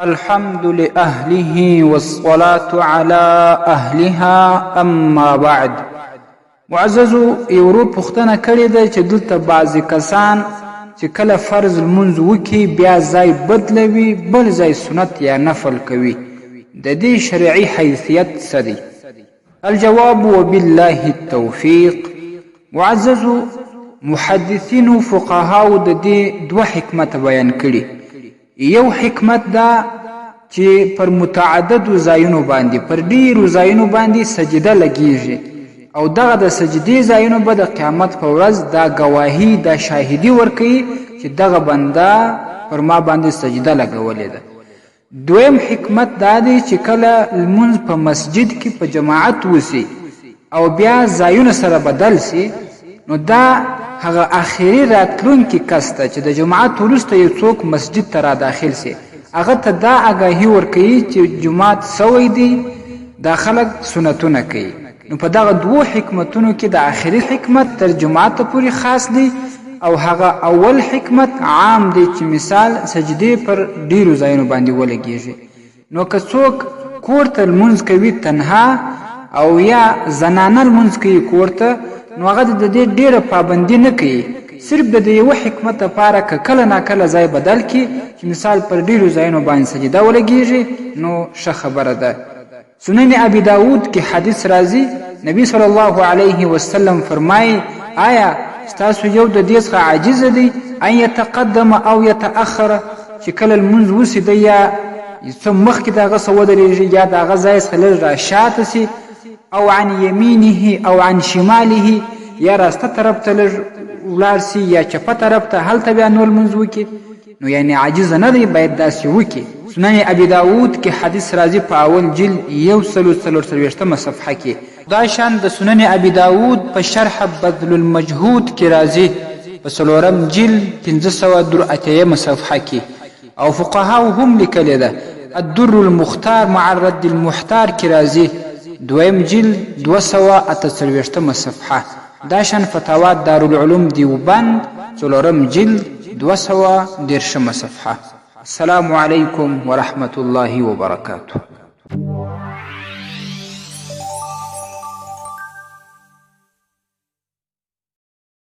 الحمد لأهله والصلاة على أهلها أما بعد. معززو یورو پوښتنه کړې ده چې دلته بعضې کسان چې کله فرض لمونځ وکړي بیا ځای بدلوي بل ځای سنت یا نفل کوي، د دې شرعي حیثیت څه دی؟ الجواب وبالله التوفیق. معززو محدثینو فقهاو د دې دوه حکمت بیان کړي. یو حکمت دا چې پر متعددو ځایونو باندې پر ډیرو ځایونو باندې سجده لګیږي او دغه د سجدې ځایونو به د قیامت په ورځ دا ګواهي دا شاهدي ورکوي چې دغه بنده پر ما باندې سجده لګولې ده. دویم حکمت دا دی چې کله لمونځ په مسجد کې په جماعت وسی او بیا ځایونه سره بدل سي، نو دا هغه آخري راتلونکي کس ته چې د جماعت وروسته یو څوک مسجد ته را داخل سي، هغه ته دا آګاهي ورکوي چې جماعت سوی دی، دا خلک سنتونه کوي. نو په دغه دوو حکمتونو کې د آخري حکمت تر جماعت پورې خاص دی او هغه اول حکمت عام دی چې مثال سجدې پر ډیرو ځایونو باندې ولګیږي. نو که څوک کور ته لمونځ کوي تنها او یا زنانه لمونځ کوي کور ته، نو هغه د دې ډیره پابندي نه کوي، صرف د یوه حکمت لپاره که کله ناکله ځای بدل کړي چې مثال پر ډیرو ځایونو باندې سجده ولګیږي نو ښه خبره ده. سنن ابي داود کې حدیث راځي، نبی صلی الله علیه وسلم فرمایي آیا ستاسو یو د دې څخه عاجز دی ان یتقدم او یتأخر، چې کله لمونځ وسي دی یا څه مخکې د هغه څه ودرېږي یا د هغه ځای څخه لږ راشاته سي، او عن یمینه او عن شماله، یا راسته طرف ته لږ ولاړ سي یا چپه طرف ته، هلته بیا نور لمونځ وکړي. نو یعنې عاجز نه دی، باید داسې وکړي. سنن ابي داود کې حدیث راځي په اول جلد 144 صفحه کې. دا شان د سنن ابي داود په شرح بذل المجهود کې راځي په 4 جلد 583 صفحه کې، او فقهاو هم لیکلې ده. الدر المختار مع الرد المحتار کې راځي 2 جلد 248 صفحه. دا شان فتاوا دارالعلوم دیوبند 4 جلد 210 صفحه. السلام علیکم ورحمة الله وبرکاته.